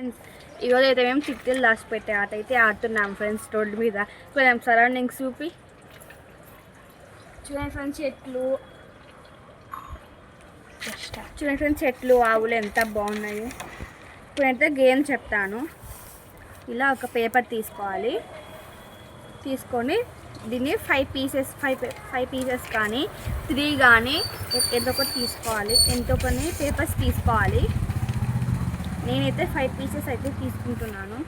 Friends ఈరోజు అయితే మేము చిట్టీలు దాచిపెట్టే ఆట అయితే ఆడుతున్నాం ఫ్రెండ్స్. రోడ్డు మీద కొంచెం సరౌండింగ్స్ చూపి చూడండి ఫ్రెండ్స్. చెట్లు ఆవులు ఎంత బాగున్నాయి. ఇప్పుడైతే గేమ్ చెప్తాను. ఇలా ఒక పేపర్ తీసుకోవాలి. తీసుకొని దీన్ని 5 పీసెస్ కానీ 3 కానీ ఎంతో ఒకటి తీసుకోవాలి. ఎంతో కొన్ని పేపర్స్ తీసుకోవాలి. నేనైతే 5 పీసెస్ అయితే తీసుకుంటున్నాను.